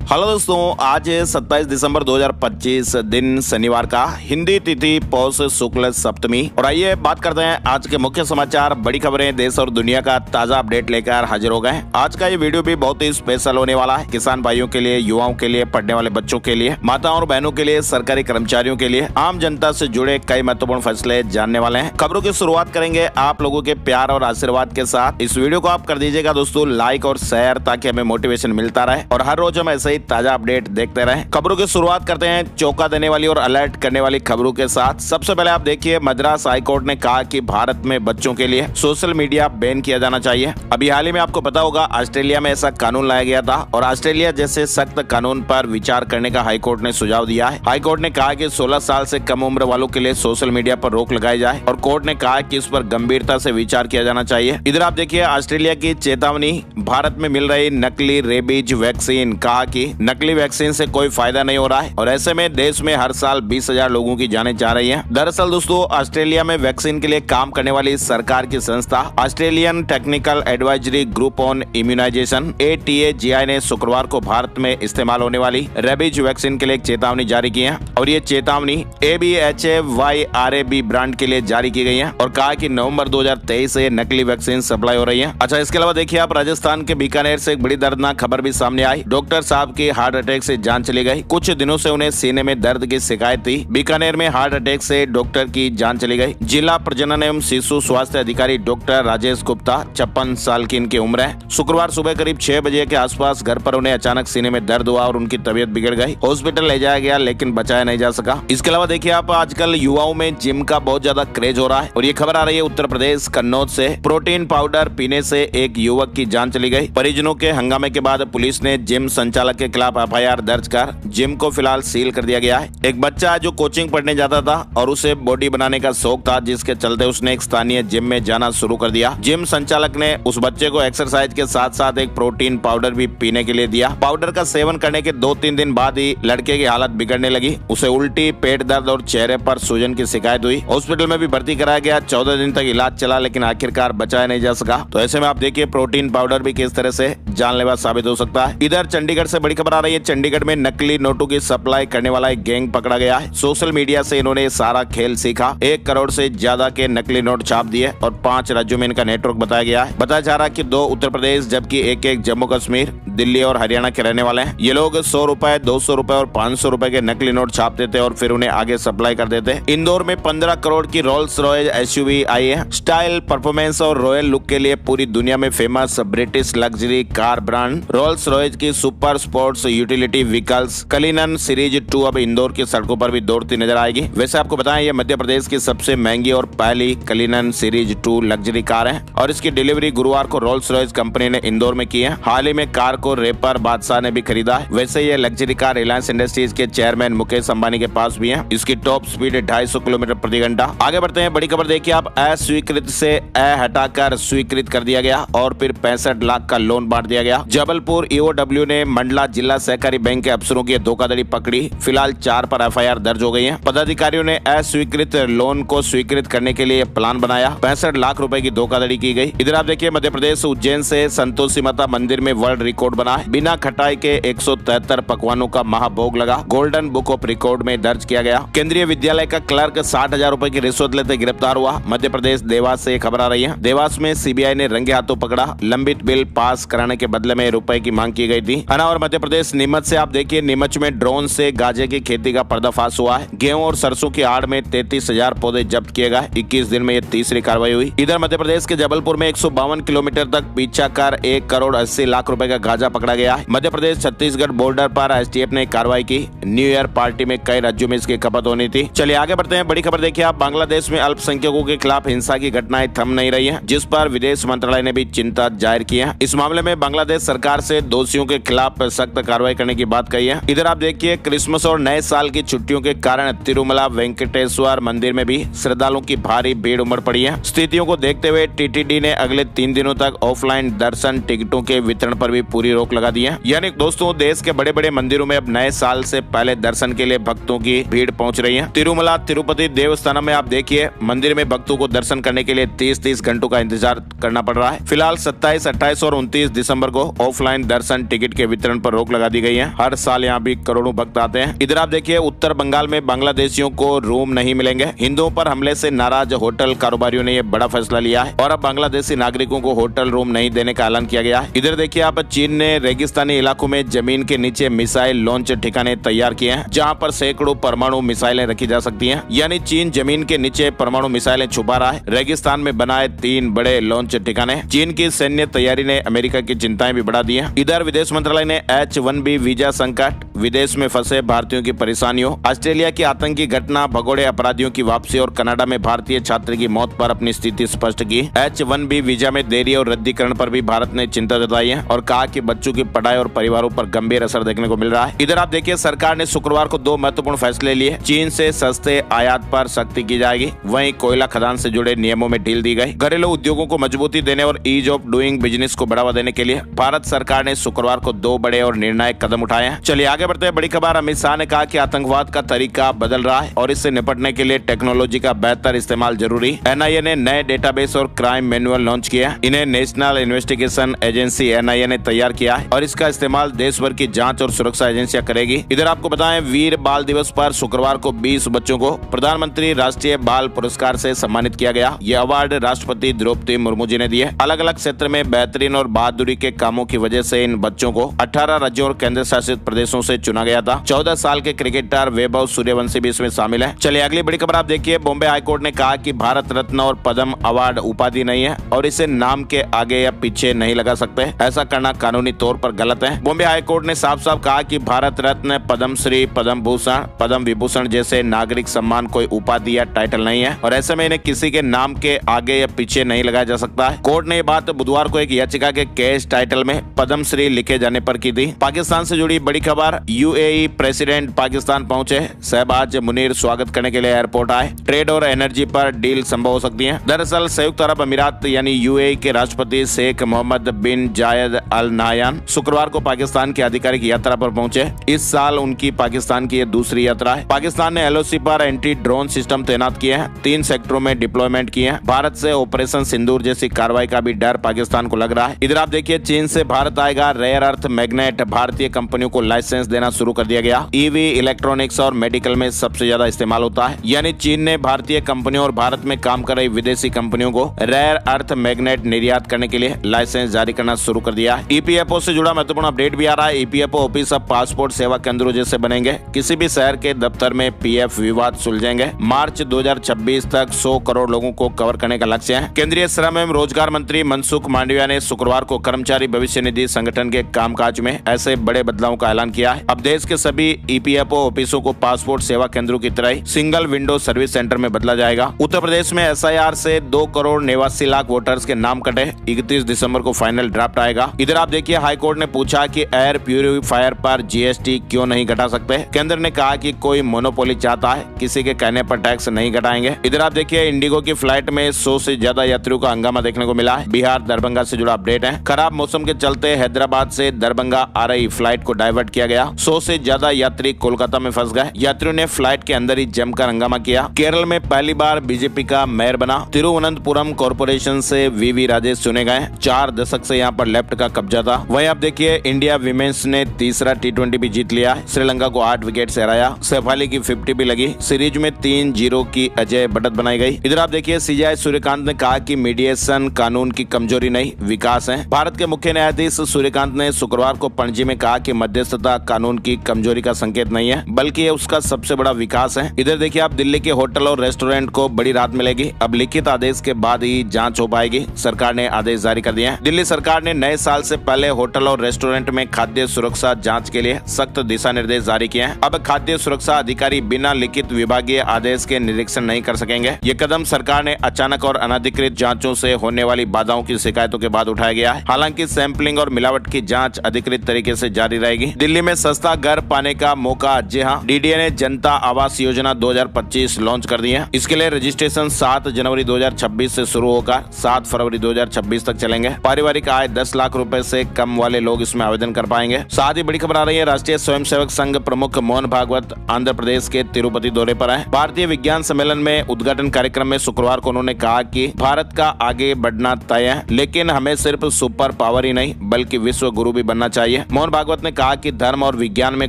Hello दोस्तों, आज 27 दिसंबर 2025 दिन शनिवार का, हिंदी तिथि पौष शुक्ल सप्तमी। और आइए बात करते हैं आज के मुख्य समाचार, बड़ी खबरें, देश और दुनिया का ताजा अपडेट लेकर हाजिर हो गए। आज का ये वीडियो भी बहुत ही स्पेशल होने वाला है। किसान भाइयों के लिए, युवाओं के लिए, पढ़ने वाले बच्चों के लिए, माताओं और बहनों के लिए, सरकारी कर्मचारियों के लिए, आम जनता से जुड़े कई महत्वपूर्ण फैसले जानने वाले हैं। खबरों की शुरुआत करेंगे आप लोगों के प्यार और आशीर्वाद के साथ। इस वीडियो को आप कर दीजिएगा दोस्तों लाइक और शेयर, ताकि हमें मोटिवेशन मिलता रहे और हर रोज हम ऐसे ताजा अपडेट देखते रहें। खबरों की शुरुआत करते हैं चौंका देने वाली और अलर्ट करने वाली खबरों के साथ। सबसे पहले आप देखिए, मद्रास हाईकोर्ट ने कहा कि भारत में बच्चों के लिए सोशल मीडिया बैन किया जाना चाहिए। अभी हाल ही में आपको पता होगा, ऑस्ट्रेलिया में ऐसा कानून लाया गया था और ऑस्ट्रेलिया जैसे सख्त कानून पर विचार करने का हाईकोर्ट ने सुझाव दिया है। हाईकोर्ट ने कहा कि 16 साल से कम उम्र वालों के लिए सोशल मीडिया पर रोक लगाई जाए और कोर्ट ने कहा कि इस पर गंभीरता से विचार किया जाना चाहिए। इधर आप देखिए, ऑस्ट्रेलिया की चेतावनी, भारत में मिल रही नकली रेबीज वैक्सीन। कहा कि नकली वैक्सीन से कोई फायदा नहीं हो रहा है और ऐसे में देश में हर साल 20,000 लोगों की जानें जा रही हैं। दरअसल दोस्तों, ऑस्ट्रेलिया में वैक्सीन के लिए काम करने वाली सरकार की संस्था Australian technical advisory group on immunisation (ATAGI) ने शुक्रवार को भारत में इस्तेमाल होने वाली रेबीज वैक्सीन के लिए एक चेतावनी जारी की है और ये चेतावनी ABHA-YRAB ब्रांड के लिए जारी की गई है और कहा कि नवंबर 2023 से नकली वैक्सीन सप्लाई हो रही है। अच्छा, इसके अलावा देखिए आप, राजस्थान के बीकानेर से एक बड़ी दर्दनाक खबर भी सामने आई। डॉक्टर साहब की हार्ट अटैक से जान चली गई। कुछ दिनों से उन्हें सीने में दर्द की शिकायत थी। बीकानेर में हार्ट अटैक से डॉक्टर की जान चली गई। जिला प्रजनन एवं शिशु स्वास्थ्य अधिकारी डॉक्टर राजेश गुप्ता, 56 साल की इनकी उम्र है। शुक्रवार सुबह करीब 6 बजे के आसपास घर पर उन्हें अचानक सीने में दर्द हुआ और उनकी तबीयत बिगड़ गई। हॉस्पिटल ले जाया गया लेकिन बचाया नहीं जा सका। इसके अलावा देखिए आप, आजकल युवाओं में जिम का बहुत ज्यादा क्रेज हो रहा है और ये खबर आ रही है उत्तर प्रदेश कन्नौज से। प्रोटीन पाउडर पीने से एक युवक की जान चली गई। परिजनों के हंगामे के बाद पुलिस ने जिम संचालक के खिलाफ FIR दर्ज कर जिम को फिलहाल सील कर दिया गया है। एक बच्चा जो कोचिंग पढ़ने जाता था और उसे बॉडी बनाने का शौक था, जिसके चलते उसने एक स्थानीय जिम में जाना शुरू कर दिया। जिम संचालक ने उस बच्चे को एक्सरसाइज के साथ साथ एक प्रोटीन पाउडर भी पीने के लिए दिया। पाउडर का सेवन करने के 2-3 दिन बाद ही लड़के की हालत बिगड़ने लगी। उसे उल्टी, पेट दर्द और चेहरे पर सूजन की शिकायत हुई। हॉस्पिटल में भी भर्ती कराया गया। 14 दिन तक इलाज चला लेकिन आखिरकार बचाया नहीं जा सका। तो ऐसे में आप देखिए, प्रोटीन पाउडर भी किस तरह से जानलेवा साबित हो सकता है। इधर चंडीगढ़ से बड़ी खबर आ रही है। चंडीगढ़ में नकली नोटों की सप्लाई करने वाला एक गैंग पकड़ा गया है। सोशल मीडिया से इन्होंने सारा खेल सीखा। 1 करोड़ से ज्यादा के नकली नोट छाप दिए और 5 राज्यों में इनका नेटवर्क बताया गया है। बताया जा रहा है कि 2 उत्तर प्रदेश जबकि एक जम्मू कश्मीर, दिल्ली और हरियाणा के रहने वाले हैं। ये लोग 100 रुपए, 200 रुपए और 500 रुपए के नकली नोट छापते थे और फिर उन्हें आगे सप्लाई कर देते। इंदौर में 15 करोड़ की रोल्स रॉयस SUV आई है। स्टाइल, परफॉर्मेंस और रॉयल लुक के लिए पूरी दुनिया में famous British luxury car brand Rolls Royce की super sports utility vehicles Cullinan series 2 अब इंदौर की सड़कों पर भी दौड़ती नजर आएगी। वैसे आपको बताएं, ये मध्य प्रदेश की सबसे महंगी और पहली कलिनन सीरीज 2 लग्जरी कार है और इसकी डिलीवरी गुरुवार को रोल्स रॉयस कंपनी ने इंदौर में की है। हाल ही में कार को रैपर बादशाह ने भी खरीदा है। वैसे ये लग्जरी कार रिलायंस इंडस्ट्रीज के चेयरमैन मुकेश अंबानी के पास भी है। इसकी टॉप स्पीड 250 किलोमीटर प्रति घंटा। आगे बढ़ते हैं, बड़ी खबर देखिए आप, अस्वीकृत से हटाकर स्वीकृत कर दिया गया और फिर 65 लाख का लोन बांट दिया गया। जबलपुर EOW ने मंडला जिला सहकारी बैंक के अफसरों की धोखाधड़ी पकड़ी। फिलहाल 4 पर FIR दर्ज हो गई है। पदाधिकारियों ने अस्वीकृत लोन को स्वीकृत करने के लिए प्लान बनाया। 65 लाख रुपए की धोखाधड़ी की गई। इधर आप देखिए, मध्य प्रदेश उज्जैन से संतोषी माता मंदिर में वर्ल्ड रिकॉर्ड बना है। बिना खटाई के 173 पकवानों का महाभोग लगा। गोल्डन बुक ऑफ रिकॉर्ड में दर्ज किया गया। केंद्रीय विद्यालय का क्लर्क 60,000 रुपए की रिश्वत लेते गिरफ्तार हुआ। मध्य प्रदेश देवास से खबर आ रही है। देवास में CBI ने रंगे हाथों पकड़ा। लंबित बिल पास कराने के बदले में रुपए की मांग की गई थी। और मध्य प्रदेश नीमच से आप देखिए, नीमच में ड्रोन से गांजे की खेती का पर्दाफाश हुआ है। गेहूं और सरसों की आड़ में 33,000 पौधे जब्त किए गए। 21 दिन में ये तीसरी कार्रवाई हुई। इधर मध्य प्रदेश के जबलपुर में 152 किलोमीटर तक पीछा कर 1 करोड़ 80 लाख रुपए का गांजा पकड़ा गया है। मध्य प्रदेश छत्तीसगढ़ बॉर्डर पर STF ने कार्रवाई की। न्यू ईयर पार्टी में कई राज्यों में इसकी खपत होनी थी। चलिए आगे बढ़ते हैं, बड़ी खबर देखिए आप, बांग्लादेश में अल्पसंख्यकों के खिलाफ हिंसा की घटनाएं थम नहीं रही है, जिस पर विदेश मंत्रालय ने भी चिंता जाहिर की है। इस मामले में बांग्लादेश सरकार से दोषियों के खिलाफ सख्त कार्रवाई करने की बात कही है। इधर आप देखिए, क्रिसमस और नए साल की छुट्टियों के कारण तिरुमला वेंकटेश्वर मंदिर में भी श्रद्धालुओं की भारी भीड़ उमड़ पड़ी है। स्थितियों को देखते हुए TTD ने अगले 3 दिनों तक ऑफलाइन दर्शन टिकटों के वितरण पर भी पूरी रोक लगा दी है। यानी दोस्तों, देश के बड़े बड़े मंदिरों में अब नए साल से पहले दर्शन के लिए भक्तों की भीड़ पहुंच रही है। तिरुमला तिरुपति देवस्थानम में आप देखिए, मंदिर में भक्तों को दर्शन करने के लिए 30 घंटों का इंतजार करना पड़ रहा है। फिलहाल 27, 28 और 29 दिसंबर को ऑफलाइन दर्शन टिकट के वितरण पर रोक लगा दी गई है। हर साल यहाँ भी करोड़ों भक्त आते हैं। इधर आप देखिए, उत्तर बंगाल में बांग्लादेशियों को रूम नहीं मिलेंगे। हिंदुओं पर हमले से नाराज होटल कारोबारियों ने यह बड़ा फैसला लिया है और अब बांग्लादेशी नागरिकों को होटल रूम नहीं देने का ऐलान किया गया है। इधर देखिए आप, चीन ने रेगिस्तानी इलाकों में जमीन के नीचे मिसाइल लॉन्च ठिकाने तैयार किए हैं, जहां पर सैकड़ों परमाणु मिसाइलें रखी जा सकती हैं। यानी चीन जमीन के नीचे परमाणु मिसाइलें छुपा रहा है। रेगिस्तान में बनाए 3 बड़े लॉन्च ठिकाने। चीन की सैन्य तैयारी ने अमेरिका की चिंताएं भी बढ़ा दी हैं। इधर विदेश मंत्रालय ने H-1B वीजा संकट, विदेश में फंसे भारतीयों की परेशानियों, ऑस्ट्रेलिया की आतंकी घटना, भगोड़े अपराधियों की वापसी और कनाडा में भारतीय छात्र की मौत पर अपनी स्थिति स्पष्ट की। H-1B वीजा में देरी और रद्दीकरण पर भी भारत ने चिंता जताई है और कहा कि बच्चों की पढ़ाई और परिवारों पर गंभीर असर देखने को मिल रहा है। इधर आप देखिए, सरकार ने शुक्रवार को 2 महत्वपूर्ण फैसले लिए। चीन से सस्ते आयात पर सख्ती की जाएगी, वहीं कोयला खदान से जुड़े नियमों में ढील दी गई। घरेलू उद्योगों को मजबूती देने और ईज ऑफ डूइंग बिजनेस को बढ़ावा देने के लिए भारत सरकार ने शुक्रवार को 2 बड़े और निर्णायक कदम उठाए हैं। चलिए आगे बढ़ते हैं। बड़ी खबर, अमित शाह ने कहा कि आतंकवाद का तरीका बदल रहा है और इससे निपटने के लिए टेक्नोलॉजी का बेहतर इस्तेमाल जरूरी। NIA ने नए डेटाबेस और क्राइम मैनुअल लॉन्च किया। इन्हें नेशनल इन्वेस्टिगेशन एजेंसी NIA ने तैयार किया है और इसका इस्तेमाल देश भर की जांच और सुरक्षा एजेंसियां करेगी। इधर आपको बताएं, वीर बाल दिवस पर शुक्रवार को 20 बच्चों को प्रधानमंत्री राष्ट्रीय बाल पुरस्कार से सम्मानित किया गया। ये अवार्ड राष्ट्रपति द्रौपदी मुर्मू जी ने दिए। अलग अलग क्षेत्र में बेहतरीन और बहादुरी के कामों की वजह से इन बच्चों को 18 राज्यों और केंद्र शासित प्रदेशों से चुना गया था। 14 साल के क्रिकेटर वैभव सूर्यवंशी भी इसमें शामिल है। चलिए अगली बड़ी खबर आप देखिए, बॉम्बे हाईकोर्ट ने कहा कि भारत रत्न और पद्म अवार्ड उपाधि नहीं है और इसे नाम के आगे या पीछे नहीं लगा सकते। ऐसा करना कानूनी तौर पर गलत है। बॉम्बे हाईकोर्ट ने साफ साफ कहा कि भारत रत्न, पद्म श्री, पद्म भूषण, पद्म विभूषण जैसे नागरिक सम्मान कोई उपाधि या टाइटल नहीं है और ऐसे में इन्हें किसी के नाम के आगे या पीछे नहीं लगाया जा सकता है। कोर्ट ने ये बात बुधवार को एक याचिका के केस टाइटल में पद्म श्री लिखे जाने पर की थी। पाकिस्तान से जुड़ी बड़ी खबर, UAE प्रेसिडेंट पाकिस्तान पहुंचे। शहबाज मुनीर स्वागत करने के लिए एयरपोर्ट आए। ट्रेड और एनर्जी पर डील संभव हो सकती है। दरअसल संयुक्त अरब अमीरात यानी UAE के राष्ट्रपति शेख मोहम्मद बिन जायद अल नाहयान शुक्रवार को पाकिस्तान की आधिकारिक यात्रा पर पहुंचे। इस साल उनकी पाकिस्तान की दूसरी यात्रा है। पाकिस्तान ने LOC पर एंटी ड्रोन सिस्टम तैनात किए हैं, 3 सेक्टरों में डिप्लॉयमेंट किए हैं। भारत से ऑपरेशन सिंदूर जैसी कार्रवाई का भी डर पाकिस्तान को लग रहा है। इधर आप देखिए, चीन से भारत आएगा रेयर अर्थ मैग्नेट, भारतीय कंपनियों को लाइसेंस देना शुरू कर दिया गया। EV, इलेक्ट्रॉनिक्स और मेडिकल में सबसे ज्यादा इस्तेमाल होता है। यानी चीन ने भारतीय कंपनियों और भारत में काम कर रही विदेशी कंपनियों को रेयर अर्थ मैग्नेट निर्यात करने के लिए लाइसेंस जारी करना शुरू कर दिया है। EPFO से जुड़ा महत्वपूर्ण अपडेट भी आ रहा है। EPFO ऑफिस अब पासपोर्ट सेवा केंद्रों जैसे बनेंगे। किसी भी शहर के दफ्तर में PF विवाद सुलझेंगे। मार्च 2026 तक 100 करोड़ लोगों को कवर करने का लक्ष्य है। केंद्रीय श्रम एवं रोजगार मंत्री मनसुख मांडविया ने शुक्रवार को कर्मचारी भविष्य निधि संगठन के कामकाज में ऐसे बड़े बदलावों का ऐलान किया है। अब देश के सभी EPFO ऑफिसों को पासपोर्ट सेवा केंद्रों की तरह सिंगल विंडो सर्विस सेंटर में बदला जाएगा। उत्तर प्रदेश में SIR से 2 करोड़ 89 लाख वोटर्स के नाम कटे। 31 दिसंबर को फाइनल ड्राफ्ट आएगा। इधर आप देखिए, हाईकोर्ट ने पूछा कि एयर प्यूरिफायर पर GST क्यों नहीं घटा सकते। केंद्र ने कहा कि कोई मोनोपोली चाहता है, किसी के कहने पर टैक्स नहीं घटाएंगे। इधर आप देखिए, इंडिगो की फ्लाइट में 100 से ज्यादा यात्रियों का हंगामा देखने को मिला है। बिहार दरभंगा से जुड़ा अपडेट है। खराब मौसम के चलते हैदराबाद से दरभंगा आ रही फ्लाइट को डाइवर्ट किया गया। 100 से ज्यादा यात्री कोलकाता में फंस गए। यात्रियों ने फ्लाइट के अंदर ही जमकर हंगामा किया। केरल में पहली बार BJP का मेयर बना। तिरुवनंतपुरम कॉर्पोरेशन से VV राजेश चुने गए। 4 दशक से यहाँ पर लेफ्ट का कब्जा था। वहीं आप देखिए, इंडिया विमेंस ने तीसरा T20 भी जीत लिया। श्रीलंका को 8 विकेट से हराया। शेफाली की 50 भी लगी। सीरीज में 3-0 की अजय बढ़त बनाई गई। इधर आप देखिए, CJI सूर्यकांत ने कहा कि मीडिएशन कानून की कमजोरी नहीं, विकास है। भारत के मुख्य न्यायाधीश सूर्यकांत ने शुक्रवार को पणजी में कहा कि मध्यस्थता कानून की कमजोरी का संकेत नहीं है, बल्कि ये उसका सबसे बड़ा विकास है। इधर देखिए आप, दिल्ली के होटल और रेस्टोरेंट को बड़ी राहत मिलेगी। अब लिखित आदेश के बाद ही जांच हो पाएगी। सरकार ने आदेश जारी कर दिए हैं। दिल्ली सरकार ने नए साल से पहले होटल और रेस्टोरेंट में खाद्य सुरक्षा जांच के लिए सख्त दिशा निर्देश जारी किए हैं। अब खाद्य सुरक्षा अधिकारी बिना लिखित विभागीय आदेश के निरीक्षण नहीं कर सकेंगे। ये कदम सरकार ने अचानक और अनधिकृत जांचों से होने वाली बाधाओं की शिकायतों के बाद उठाया गया है। हालांकि सैंपलिंग और मिलावट की जांच अधिकृत तरीके से जारी रहेगी। दिल्ली में सस्ता घर पाने का मौका। जी हां, DDA ने जनता आवास योजना 2025 लॉन्च कर दी है। इसके लिए रजिस्ट्रेशन 7 जनवरी 2026 से शुरू होकर 7 फरवरी 2026 तक चलेंगे। पारिवारिक आय 10 लाख रुपए से कम वाले लोग इसमें आवेदन कर पाएंगे। साथ ही बड़ी खबर आ रही है, राष्ट्रीय स्वयंसेवक संघ प्रमुख मोहन भागवत आंध्र प्रदेश के तिरुपति दौरे पर है। भारतीय विज्ञान सम्मेलन में उद्घाटन कार्यक्रम में शुक्रवार को उन्होंने कहा कि भारत का आगे बढ़ना तय है, लेकिन हमें सिर्फ सुपर पावर ही नहीं बल्कि विश्व गुरु भी बनना चाहिए। मोहन भागवत ने कहा कि धर्म और विज्ञान में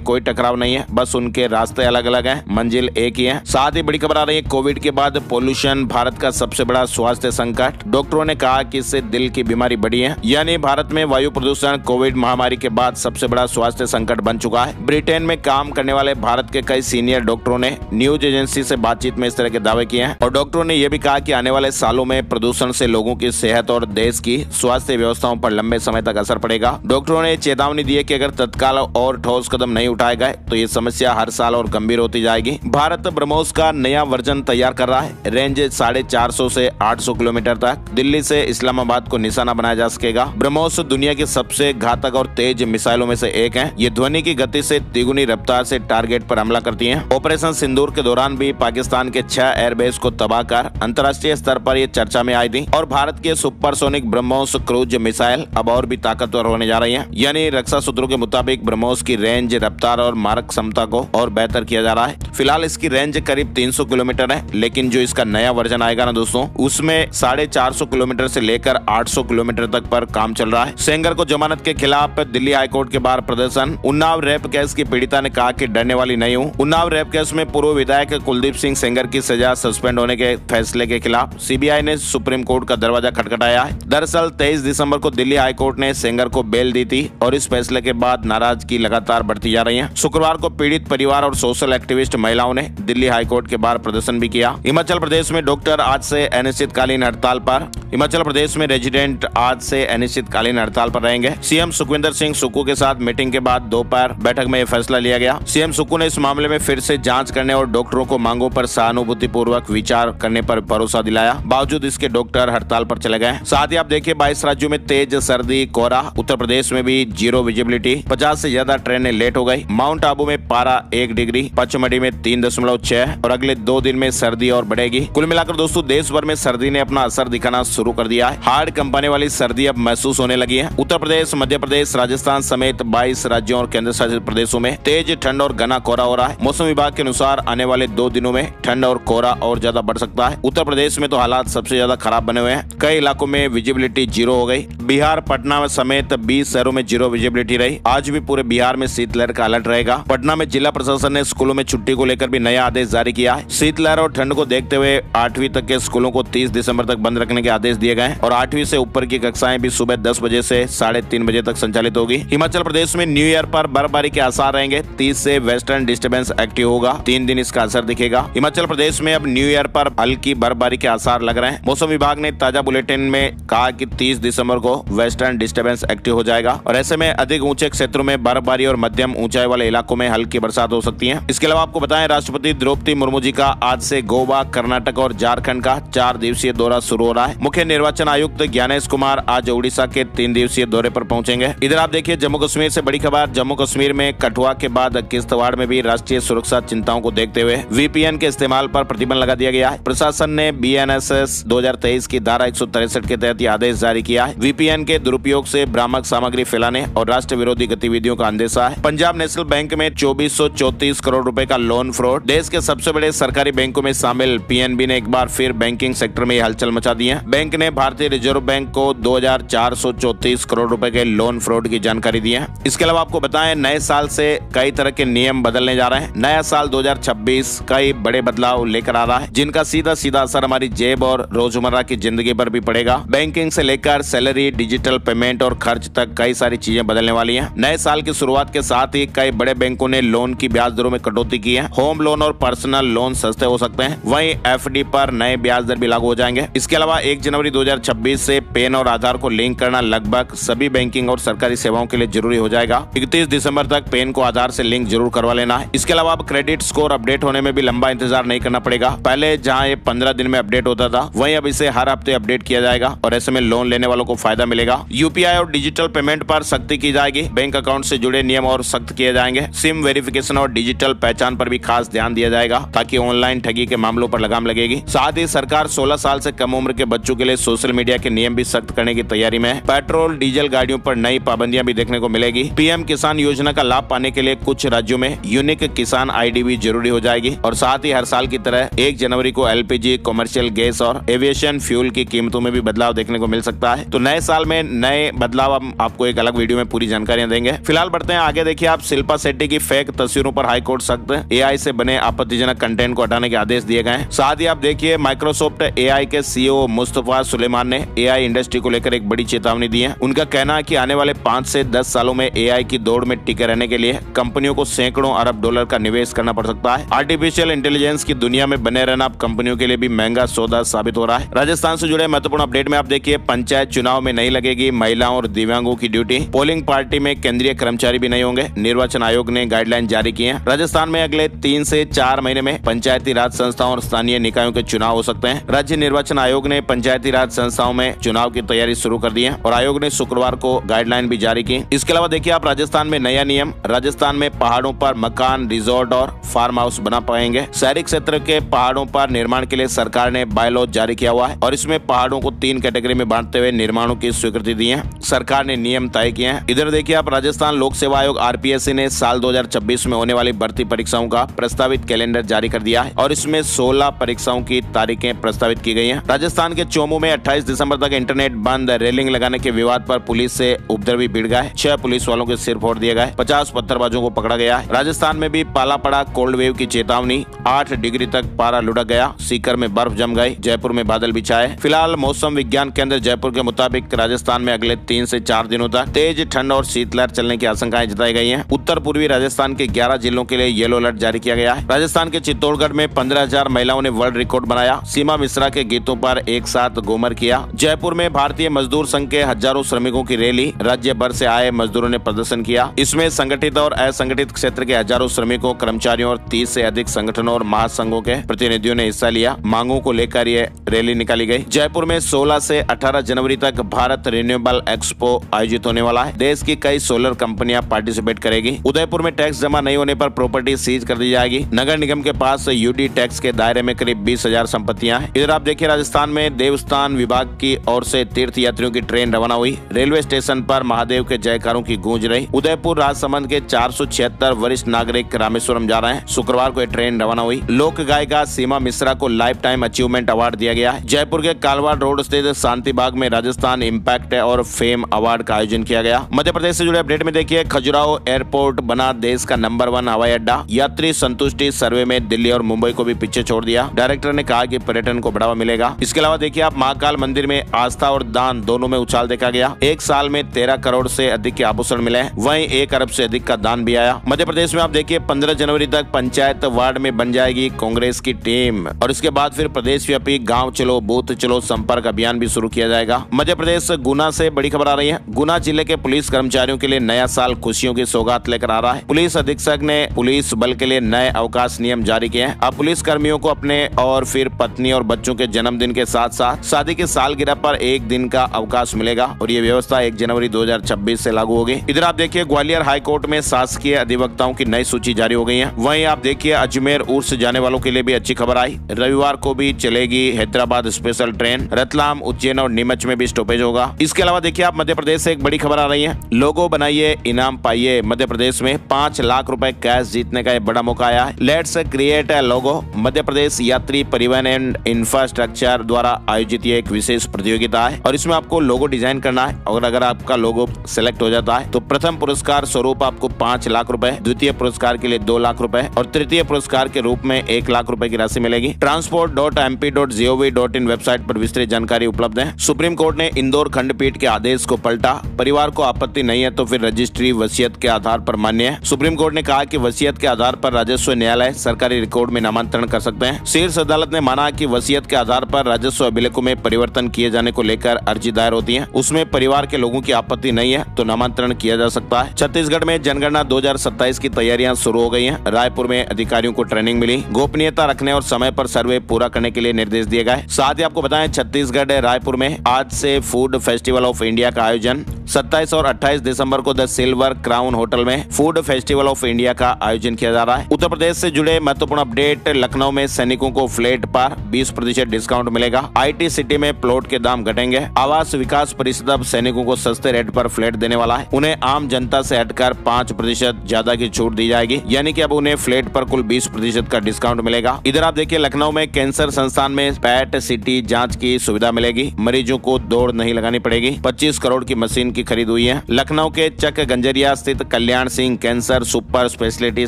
कोई टकराव नहीं है, बस उनके रास्ते अलग अलग हैं, मंजिल एक ही है। साथ ही बड़ी खबर आ रही है, कोविड के बाद पोल्यूशन भारत का सबसे बड़ा स्वास्थ्य संकट। डॉक्टरों ने कहा कि इससे दिल की बीमारी बढ़ी है, यानी भारत में वायु प्रदूषण कोविड महामारी के बाद सबसे बड़ा स्वास्थ्य संकट बन चुका है। ब्रिटेन में काम करने वाले भारत के कई सीनियर डॉक्टरों ने न्यूज एजेंसी से बातचीत में इस तरह के दावे किए हैं और डॉक्टरों ने यह भी कहा कि आने वाले सालों में प्रदूषण से लोगों की सेहत और देश की स्वास्थ्य व्यवस्थाओं पर लंबे समय तक असर पड़ेगा। डॉक्टरों ने चेतावनी दी है कि अगर तत्काल और ठोस कदम नहीं उठाए गए तो ये समस्या हर साल और गंभीर होती जाएगी। भारत ब्रह्मोस का नया वर्जन तैयार कर रहा है। रेंज 450 से 800 किलोमीटर तक दिल्ली से इस्लामाबाद को निशाना बनाया जा सकेगा। ब्रह्मोस दुनिया की सबसे घातक और तेज मिसाइलों में से एक है। ये ध्वनि की गति से तिगुनी रफ्तार से टारगेट पर हमला करती हैं। ऑपरेशन सिंदूर के दौरान भी पाकिस्तान के 6 एयरबेस को तबाह कर अंतर्राष्ट्रीय स्तर पर ये चर्चा में आई थी और भारत के सुपरसोनिक ब्रह्मोस क्रूज मिसाइल अब और भी ताकतवर होने जा रही है। यानी रक्षा सूत्रों के मुताबिक ब्रह्मोस की रेंज, रफ्तार और मारक क्षमता को और बेहतर किया जा रहा है। फिलहाल इसकी रेंज करीब 300 किलोमीटर है, लेकिन जो इसका नया वर्जन आएगा ना दोस्तों, उसमें 450 किलोमीटर से लेकर 800 किलोमीटर तक पर काम चल रहा है। सेंगर को जमानत के खिलाफ दिल्ली हाईकोर्ट के बाहर प्रदर्शन। उन्नाव रेप केस की पीड़िता ने कहा कि डरने वाली नहीं हूँ। उन्नाव रेप केस में पूर्व विधायक कुलदीप सिंह सेंगर की सजा सस्पेंड होने के फैसले के खिलाफ सीबीआई ने सुप्रीम कोर्ट का दरवाजा खटखटाया है। दरअसल 23 दिसंबर को दिल्ली हाईकोर्ट ने सेंगर को बेल दी थी और इस फैसले के बाद नाराजगी लगातार बढ़ती जा रही है। शुक्रवार को पीड़ित परिवार और सोशल एक्टिविस्ट महिलाओं ने दिल्ली हाईकोर्ट के बाहर प्रदर्शन भी किया। हिमाचल प्रदेश में डॉक्टर आज से अनिश्चितकालीन हड़ताल पर। हिमाचल प्रदेश में रेजिडेंट आज से अनिश्चितकालीन हड़ताल पर रहेंगे। सीएम सुखविंदर सिंह सुक्खू के साथ मीटिंग के बाद दोपहर बैठक में यह फैसला लिया गया। सीएम सुक्खू ने इस मामले में फिर से जांच करने और डॉक्टरों को मांगों पर सहानुभूति पूर्वक विचार करने पर भरोसा दिलाया। बावजूद इसके डॉक्टर हड़ताल पर चले गए। साथ ही आप देखिए 22 राज्यों में तेज सर्दी, कोहरा। उत्तर प्रदेश में भी जीरो विजिबिलिटी। 50 से ज्यादा ट्रेनें लेट हो गई। माउंट आबू में पारा 1 डिग्री, पचमढ़ी में 3.6 और अगले 2 दिन में सर्दी और बढ़ेगी। कुल मिलाकर दोस्तों देश भर में सर्दी ने अपना असर दिखाना शुरू कर दिया है। हार्ड कंपनी वाली सर्दी अब महसूस होने लगी है। उत्तर प्रदेश, मध्य प्रदेश, राजस्थान समेत 22 राज्यों और केंद्र शासित प्रदेशों में तेज ठंड और घना कोहरा हो रहा है। मौसम विभाग के अनुसार आने वाले 2 दिनों में ठंड और कोहरा और ज्यादा बढ़ सकता है। उत्तर प्रदेश में तो हालात सबसे ज्यादा खराब बने हुए हैं। कई इलाकों में विजिबिलिटी जीरो हो गई। बिहार, पटना समेत 20 शहरों में जीरो विजिबिलिटी रही। आज भी पूरे बिहार में शीतलहर का अलर्ट रहेगा। पटना में जिला प्रशासन ने स्कूलों में छुट्टी को लेकर भी नया आदेश जारी किया है। शीतलहर और ठंड को देखते हुए 8वीं तक के स्कूलों को 30 दिसंबर तक बंद रखने के आदेश दिए गए और 8वीं से ऊपर की कक्षाएं भी सुबह 10 बजे से 3:30 बजे तक संचालित होगी। हिमाचल प्रदेश में न्यू ईयर पर बर्फबारी के आसार रहेंगे। 30 से वेस्टर्न डिस्टर्बेंस एक्टिव होगा। 3 दिन इसका असर दिखेगा। हिमाचल प्रदेश में अब न्यू ईयर पर हल्की बर्फबारी के आसार लग रहे हैं। मौसम विभाग ने ताजा बुलेटिन में कहा कि 30 दिसंबर को वेस्टर्न डिस्टर्बेंस एक्टिव हो जाएगा और ऐसे में अधिक ऊंचे क्षेत्रों में बर्फबारी और मध्यम ऊंचाई वाले इलाकों में हल्की बरसात हो सकती है। इसके अलावा आपको बताएं, राष्ट्रपति द्रौपदी मुर्मू जी का आज से गोवा, कर्नाटक और झारखंड का 4 दिवसीय दौरा शुरू हो रहा है। मुख्य निर्वाचन आयुक्त ज्ञानेश कुमार आज ओडिशा के 3 दिवसीय दौरे पर पहुंचेंगे। इधर आप देखिए जम्मू कश्मीर से बड़ी खबर। जम्मू कश्मीर में कठुआ के बाद किश्तवाड़ में भी राष्ट्रीय सुरक्षा चिंताओं को देखते हुए वीपीएन के इस्तेमाल पर प्रतिबंध लगा दिया गया है। प्रशासन ने बीएनएसएस 2023 की धारा 163 के तहत आदेश जारी किया है। वीपीएन के दुरुपयोग से भ्रामक सामग्री फैलाने और राष्ट्र विरोधी गतिविधियों का अंदेशा है। पंजाब नेशनल बैंक में 2434 करोड़ रुपए का लोन फ्रॉड। देश के सबसे बड़े सरकारी बैंकों में शामिल पीएनबी ने एक बार फिर बैंकिंग सेक्टर में हलचल मचा दी है। बैंक ने भारतीय रिजर्व बैंक को 2434 करोड़ रुपए के लोन फ्रॉड की जानकारी दी है। इसके अलावा आपको बताएं, नए साल से कई तरह के नियम बदलने जा रहे हैं। नया साल 2026 कई बड़े बदलाव लेकर आ रहा है, जिनका सीधा सीधा असर हमारी जेब और रोजमर्रा की जिंदगी पर भी पड़ेगा। बैंकिंग से लेकर सैलरी, डिजिटल पेमेंट और खर्च तक कई सारी चीजें बदलने वाली हैं। नए साल की शुरुआत के साथ ही कई बड़े बैंकों ने लोन की ब्याज दरों में कटौती की है। होम लोन और पर्सनल लोन सस्ते हो सकते हैं। वहीं एफडी पर नए ब्याज दर भी लागू हो जाएंगे। इसके अलावा 1 जनवरी 2026 से पैन और आधार को लिंक करना लगभग सभी बैंकिंग और सरकारी सेवाओं के लिए जरूरी हो जाएगा। 31 दिसंबर तक पैन को आधार से लिंक जरूर करवा लेना है। इसके अलावा अब क्रेडिट स्कोर अपडेट होने में भी लंबा इंतजार नहीं करना पड़ेगा। पहले जहां ये 15 दिन में अपडेट होता था, वहीं अब इसे हर हफ्ते अपडेट किया जाएगा और ऐसे में लोन लेने वालों को फायदा मिलेगा। यूपीआई और डिजिटल पेमेंट पर सख्ती की जाएगी। बैंक अकाउंट से जुड़े नियम और सख्त किए जाएंगे। सिम वेरिफिकेशन और डिजिटल पहचान पर भी खास ध्यान दिया जाएगा ताकि ऑनलाइन ठगी के मामलों पर लगाम लगेगी। साथ ही सरकार 16 साल से कम उम्र के बच्चों के लिए सोशल मीडिया के नियम भी सख्त करने की तैयारी में है। पेट्रोल, डीजल, गाड़ियों पर नई पाबंदियां भी देखने को मिलेगी। पीएम किसान योजना का लाभ पाने के लिए कुछ राज्यों में यूनिक किसान आईडी भी जरूरी हो जाएगी और साथ ही हर साल की तरह 1 जनवरी को एलपीजी, कमर्शियल गैस और एविएशन फ्यूल की कीमतों में भी बदलाव देखने को मिल सकता है। तो नए साल में नए बदलाव हम आपको एक अलग वीडियो में पूरी जानकारियां देंगे। फिलहाल बढ़ते हैं आगे। देखिए, आप शिल्पा शेट्टी की फेक तस्वीरों पर हाईकोर्ट सख्त, एआई से बने आपत्तिजनक कंटेंट को हटाने के आदेश दिए गए। साथ ही आप देखिए, माइक्रोसॉफ्ट एआई के सीईओ मुस्तफा सुलेमान ने एआई इंडस्ट्री को लेकर एक बड़ी चेतावनी दी है। उनका कहना है कि आने वाले 5 से 10 सालों में एआई की दौड़ में टिके रहने के लिए कंपनियों को सैकड़ों अरब डॉलर का निवेश करना पड़ सकता है। आर्टिफिशियल इंटेलिजेंस की दुनिया में बने रहना अब कंपनियों के लिए भी महंगा सौदा साबित हो रहा है। राजस्थान से जुड़े महत्वपूर्ण अपडेट में आप देखिए, पंचायत चुनाव में नहीं लगेगी महिलाओं और दिव्यांगों की ड्यूटी। पोलिंग पार्टी में केंद्रीय कर्मचारी भी नहीं होंगे। निर्वाचन आयोग ने गाइडलाइन जारी की है। राजस्थान में अगले 3 से 4 महीने में पंचायती राज संस्थाओं और स्थानीय निकायों के चुनाव हो सकते हैं। राज्य निर्वाचन आयोग ने पंचायती राज संस्थाओं में चुनाव की तैयारी शुरू कर दी है और आयोग ने शुक्रवार को गाइडलाइन भी जारी की। इसके अलावा देखिए, आप राजस्थान में नया नियम, राजस्थान में पहाड़ों पर मकान, रिजॉर्ट और फार्म हाउस बना पाएंगे। शहरी क्षेत्र के पहाड़ों पर निर्माण के लिए सरकार ने बायलॉ जारी किया हुआ है और इसमें पहाड़ों को 3 कैटेगरी में बांटते हुए निर्माणों की स्वीकृति दी है। सरकार ने नियम तय किए हैं। इधर देखिए, आप राजस्थान लोक सेवा आयोग आरपीएससी ने साल 2026 में होने वाली भर्ती परीक्षाओं का प्रस्तावित कैलेंडर जारी कर दिया है और इसमें 16 परीक्षाओं की तारीखें प्रस्तावित की गई हैं। राजस्थान के चोमू में 28 दिसंबर तक इंटरनेट बंद, रेलिंग लगाने के विवाद पर पुलिस से उपद्रवी भिड़ गए। 6 पुलिस वालों के सिर फोड़ दिए गए। 50 पत्थरबाजों को पकड़ा गया है। राजस्थान में भी पाला पड़ा, कोल्ड वेव की चेतावनी। 8 डिग्री तक पारा लुढ़क गया। सीकर में बर्फ जम गई। जयपुर में बादल भी छाए। फिलहाल मौसम विज्ञान केंद्र जयपुर के मुताबिक राजस्थान में अगले 3 से 4 दिनों तक तेज ठंड और शीतलहर चलने की आशंकाएं जताई गई हैं। उत्तर पूर्वी राजस्थान के 11 जिलों के लिए येलो अलर्ट जारी किया गया है। राजस्थान के चित्तौड़गढ़ में 15,000 महिलाओं ने वर्ल्ड रिकॉर्ड बनाया। सीमा मिश्रा के गीतों पर एक साथ घूमर किया। जयपुर में भारतीय मजदूर संघ के हजारों श्रमिकों की रैली, राज्य भर से आए मजदूरों ने प्रदर्शन किया। इसमें संगठित और असंगठित क्षेत्र के हजारों श्रमिकों, कर्मचारियों और 30 से अधिक संगठनों और महासंघों के प्रतिनिधियों ने हिस्सा लिया। मांगों को लेकर ये रैली निकाली गई। जयपुर में 16 से 18 जनवरी तक भारत रिन्यूएबल एक्सपो आयोजित होने वाला है। देश की कई सोलर कंपनियां पार्टिसिपेट करेगी। उदयपुर में टैक्स जमा नहीं होने पर प्रॉपर्टी सीज कर दी जाएगी। नगर निगम के पास यूडी टैक्स के दायरे में करीब 20,000 संपत्तियां हैं। इधर आप देखिए, राजस्थान में देवस्थान विभाग की ओर से तीर्थ यात्रियों की ट्रेन रवाना हुई। रेलवे स्टेशन पर महादेव के जयकारों की गूंज रही। उदयपुर राजसमंद के 476 वरिष्ठ नागरिक रामेश्वरम जा रहे हैं। शुक्रवार को ट्रेन रवाना हुई। लोक गायिका सीमा मिश्रा को लाइफ टाइम अचीवमेंट अवार्ड दिया गया है। जयपुर के कालवाड़ रोड स्थित शांति बाग में राजस्थान इम्पैक्ट और फेम अवार्ड का आयोजन किया गया। मध्य प्रदेश से जुड़े अपडेट में देखिए, खजुराहो एयरपोर्ट बना देश का नंबर 1 हवाई अड्डा। यात्री संतुष्टि सर्वे में दिल्ली और मुंबई को भी पीछे छोड़ दिया। डायरेक्टर ने कहा कि पर्यटन को बढ़ावा मिलेगा। इसके अलावा देखिए, आप महाकाल मंदिर में आस्था और दान दोनों में उछाल देखा गया। एक साल में 13 करोड़ से अधिक के आभूषण मिले, वहीं 1 अरब से अधिक का दान भी आया। मध्य प्रदेश में आप देखिए, 15 जनवरी तक पंचायत वार्ड में बन जाएगी कांग्रेस की टीम और इसके बाद फिर प्रदेश व्यापी गाँव चलो बूथ चलो संपर्क अभियान भी शुरू किया जाएगा। मध्य प्रदेश गुना से बड़ी खबर आ रही है। गुना जिले के पुलिस कर्मचारियों के लिए नया साल खुशियों की सौगात लेकर आ रहा है। पुलिस अधीक्षक ने पुलिस बल के लिए नए अवकाश नियम जारी किए हैं। अब पुलिस कर्मियों को अपने और फिर पत्नी और बच्चों के जन्मदिन के साथ साथ शादी की सालगिरह पर 1 दिन का अवकाश मिलेगा और ये व्यवस्था 1 जनवरी 2026 से लागू होगी। इधर आप देखिए, ग्वालियर हाईकोर्ट में शासकीय अधिवक्ताओं की नई सूची जारी हो गई है। वहीं आप देखिए, अजमेर उर्स जाने वालों के लिए भी अच्छी खबर आई। रविवार को भी चलेगी हैदराबाद स्पेशल ट्रेन। रतलाम, उज्जैन और नीमच में भी स्टॉपेज होगा। इसके अलावा देखिए, आप मध्य प्रदेश से एक बड़ी खबर आ रही है। लोगो बनाइए, इनाम पाइए। मध्य प्रदेश में 5 लाख रुपए कैश जीतने का एक बड़ा मौका आया है। लेट्स क्रिएट अ लोगो। मध्य प्रदेश यात्री परिवहन एंड इंफ्रास्ट्रक्चर द्वारा आयोजित ये एक विशेष प्रतियोगिता है और इसमें आपको लोगो डिजाइन करना है और अगर आपका लोगो सिलेक्ट हो जाता है तो प्रथम पुरस्कार स्वरूप आपको 5 लाख रुपए, द्वितीय पुरस्कार के लिए 2 लाख रुपए और तृतीय पुरस्कार के रूप में 1 लाख रुपए की राशि मिलेगी। transport.mp.gov.in वेबसाइट पर विस्तृत जानकारी उपलब्ध है। सुप्रीम कोर्ट ने इंदौर खंडपीठ के आदेश को पलटा। परिवार को आपत्ति नहीं है तो फिर रजिस्ट्री वसीयत के आधार पर मान्य है। सुप्रीम कोर्ट ने कहा कि वसीयत के आधार पर राजस्व न्यायालय सरकारी रिकॉर्ड में नामांतरण कर सकते हैं। शीर्ष अदालत ने माना कि वसीयत के आधार पर राजस्व अभिलेखों में परिवर्तन किए जाने को लेकर अर्जी दायर होती है, उसमें परिवार के लोगों की आपत्ति नहीं है तो नामांतरण किया जा सकता है। छत्तीसगढ़ में जनगणना 2027 की तैयारियां शुरू हो गई हैं। रायपुर में अधिकारियों को ट्रेनिंग मिली। गोपनीयता रखने और समय पर सर्वे पूरा करने के लिए निर्देश दिए गए। साथ ही आपको बताएं, छत्तीसगढ़ रायपुर में आज से फूड फेस्टिवल ऑफ इंडिया का आयोजन। 27 और 28 दिसंबर को द सिल्वर क्राउन होटल में फूड फेस्टिवल ऑफ इंडिया का आयोजन किया जा रहा है। उत्तर प्रदेश से जुड़े महत्वपूर्ण अपडेट। लखनऊ में सैनिकों को फ्लैट पर 20% डिस्काउंट मिलेगा। IT सिटी में प्लॉट के दाम घटेंगे। आवास विकास परिषद अब सैनिकों को सस्ते रेट पर फ्लैट देने वाला है। उन्हें आम जनता से हटकर 5% ज्यादा की छूट दी जाएगी, यानी कि अब उन्हें फ्लैट पर कुल 20% का डिस्काउंट मिलेगा। इधर आप देखिए लखनऊ में कैंसर संस्थान में पैट सिटी जांच की सुविधा मिलेगी, मरीजों को दौड़ नहीं लगानी पड़ेगी। 25 करोड़ की मशीन की खरीद हुई है। लखनऊ के चक गंजरिया स्थित Kalyan Singh cancer super speciality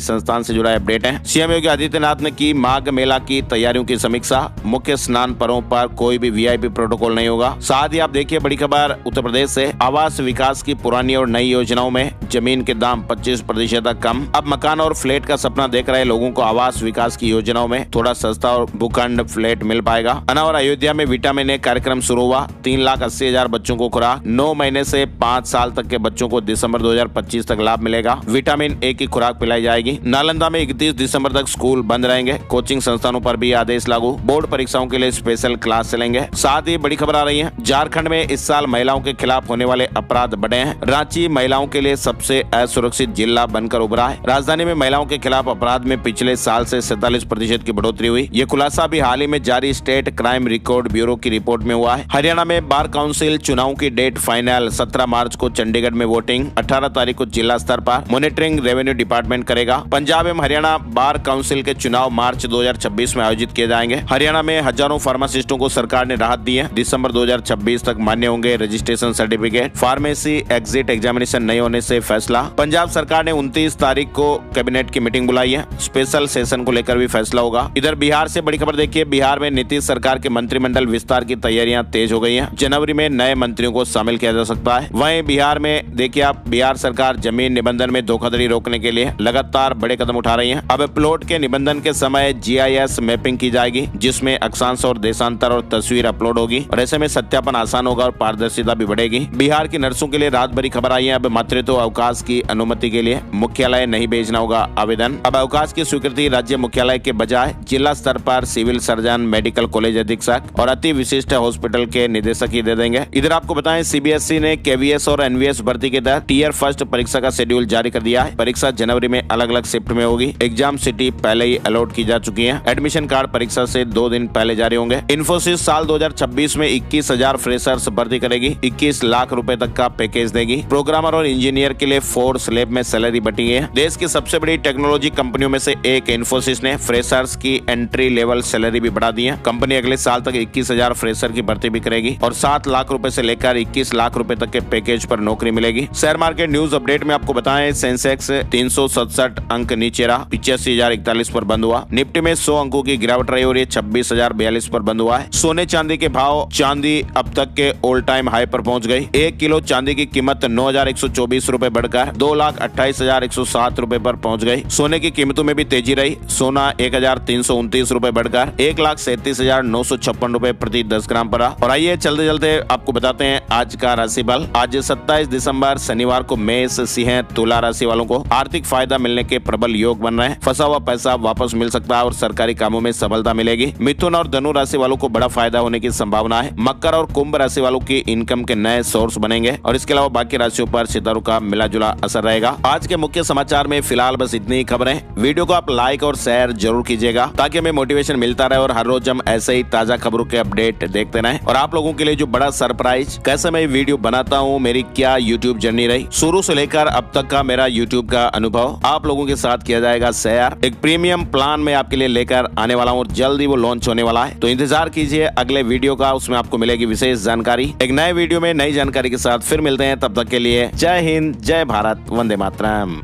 संस्थान से जुड़ा अपडेट है। सीएम योगी आदित्यनाथ ने की माघ मेला की तैयारियों की समीक्षा। मुख्य स्नान पर्वों पर कोई भी वीआईपी प्रोटोकॉल नहीं होगा। साथ ही आप देखिए बड़ी खबर उत्तर प्रदेश से, आवास विकास की पुरानी और नई योजनाओं में जमीन के दाम 25% तक कम। अब मकान और फ्लैट का सपना देख रहे लोगों को आवास विकास की योजनाओं में थोड़ा सस्ता और भूखंड फ्लैट मिल पाएगा। अना और अयोध्या में विटामिन ए कार्यक्रम शुरू हुआ। 3,80,000 बच्चों को खुराक। 9 महीने से 5 साल तक के बच्चों को दिसंबर 2025 तक लाभ मिलेगा। विटामिन ए की खुराक पिलाई जाएगी। नालंदा में 31 दिसंबर तक स्कूल बंद रहेंगे। कोचिंग संस्थानों पर भी आदेश लागू। बोर्ड परीक्षाओं के लिए स्पेशल क्लास चलेंगे। साथ ही बड़ी खबर आ रही है, झारखंड में इस साल महिलाओं के खिलाफ होने वाले अपराध बढ़े हैं। रांची महिलाओं के लिए सबसे असुरक्षित जिला बनकर उभरा है। राजधानी में महिलाओं के खिलाफ अपराध में पिछले साल से 47% की बढ़ोतरी हुई। ये खुलासा भी हाल ही में जारी स्टेट क्राइम रिकॉर्ड ब्यूरो की रिपोर्ट में हुआ है। हरियाणा में बार काउंसिल चुनाव की डेट फाइनल। 17 मार्च को चंडीगढ़ में वोटिंग, 18 तारीख को जिला स्तर पर मॉनिटरिंग रेवेन्यू डिपार्टमेंट करेगा। पंजाब एवं हरियाणा बार काउंसिल के चुनाव मार्च 2026 में आयोजित किए जाएंगे। हरियाणा में हजारों फार्मासिस्टों को सरकार ने राहत दी है। दिसंबर 2026 तक मान्य होंगे registration certificate. Pharmacy exit examination नहीं होने से फैसला। पंजाब सरकार ने 29 तारीख को कैबिनेट की मीटिंग बुलाई है। स्पेशल सेशन को लेकर भी फैसला होगा। इधर बिहार से बड़ी खबर देखिए, बिहार में नीतीश सरकार के मंत्रिमंडल विस्तार की तैयारियां तेज हो गई हैं। जनवरी में नए मंत्रियों को शामिल किया जा सकता है। वहीं बिहार में देखिए आप, बिहार सरकार जमीन निबंधन में धोखाधड़ी रोकने के लिए लगातार बड़े कदम उठा रही है। अब प्लॉट के निबंधन के समय GIS मैपिंग की जाएगी, जिसमें अक्षांश और देशांतर और तस्वीर अपलोड होगी और ऐसे में सत्यापन आसान होगा और पारदर्शिता भी बढ़ेगी। बिहार की नर्सों के लिए रात भरी खबर आई है। अब मातृत्व अवकाश की अनुमति के लिए मुख्यालय नहीं भेजना होगा आवेदन। अब अवकाश की स्वीकृति राज्य मुख्यालय के बजाय जिला स्तर पर सिविल सर्जन, मेडिकल कॉलेज अधीक्षक और अति विशिष्ट हॉस्पिटल के निदेशक ही दे देंगे। इधर आपको बताएं, CBSE ने KVS और NVS भर्ती के तहत टियर फर्स्ट परीक्षा का शेड्यूल जारी कर दिया है। परीक्षा जनवरी में अलग अलग शिफ्ट में होगी। एग्जाम सिटी पहले ही अलॉट की जा चुकी है। एडमिशन कार्ड परीक्षा से 2 दिन पहले जारी होंगे। इन्फोसिस साल 2026 में 21,000 फ्रेशर्स भर्ती करेगी। 21 लाख रुपए तक का पैकेज देगी। प्रोग्रामर और इंजीनियर के लिए 4 स्लैब में सैलरी बटी है। देश की सबसे बड़ी टेक्नोलॉजी कंपनियों में से एक इन्फोसिस ने फ्रेशर्स की एंट्री लेवल सैलरी भी बढ़ा दी है। कंपनी अगले साल तक 21,000 फ्रेशर की भर्ती भी करेगी और 7 लाख रुपए से लेकर 21 लाख रुपए तक के पैकेज पर नौकरी मिलेगी। शेयर मार्केट न्यूज अपडेट में आपको बताएं, सेंसेक्स 367 अंक नीचे रहा, 85,041 पर बंद हुआ। निफ्टी में 100 अंकों की गिरावट रही और ये 26,042 पर बंद हुआ है। सोने चांदी के भाव, चांदी अब तक के ऑल टाइम हाई पर पहुंच गई। 1 किलो चांदी की कीमत 9,124 रुपए बढ़कर 2,28,107 रुपए पर पहुंच गई। सोने की कीमतों में भी तेजी रही। सोना 1,329 रुपए बढ़कर 1,37,956 रुपए प्रति 10 ग्राम पर रहा। और आइए चलते चलते आपको बताते हैं आज का राशि फल। आज 27 दिसंबर शनिवार को मेष, सिंह, तुला राशि वालों को आर्थिक फायदा मिलने के प्रबल योग बन रहे हैं। फंसा हुआ पैसा वापस मिल सकता है और सरकारी कामों में सफलता मिलेगी। मिथुन और धनु राशि वालों को बड़ा फायदा होने की संभावना है। मकर और कुंभ राशि वालों की इनकम के नए सोर्स बनेंगे और इसके अलावा बाकी राशियों पर सितारों का मिला जुला असर रहेगा। आज के मुख्य समाचार में फिलहाल बस इतनी ही खबरें। वीडियो को आप लाइक और शेयर जरूर कीजिएगा ताकि हमें मोटिवेशन मिलता रहे और हर रोज हम ऐसे ही ताजा खबरों के अपडेट देखते रहें। और आप लोगों के लिए जो बड़ा सरप्राइज, कैसे मैं वीडियो बनाता हूँ, मेरी क्या यूट्यूब जर्नी रही, शुरू से लेकर अब तक का मेरा यूट्यूब का अनुभव आप लोगों के साथ किया जाएगा शेयर। एक प्रीमियम प्लान में आपके लिए लेकर आने वाला हूँ और जल्द ही वो लॉन्च होने वाला है, तो इंतजार कीजिए अगले वीडियो का। उसमें आपको मिलेगी विशेष जानकारी। एक नए वीडियो में नई जानकारी के साथ फिर मिलते हैं। तब तक के लिए जय हिंद, जय भारत, वंदे मातरम।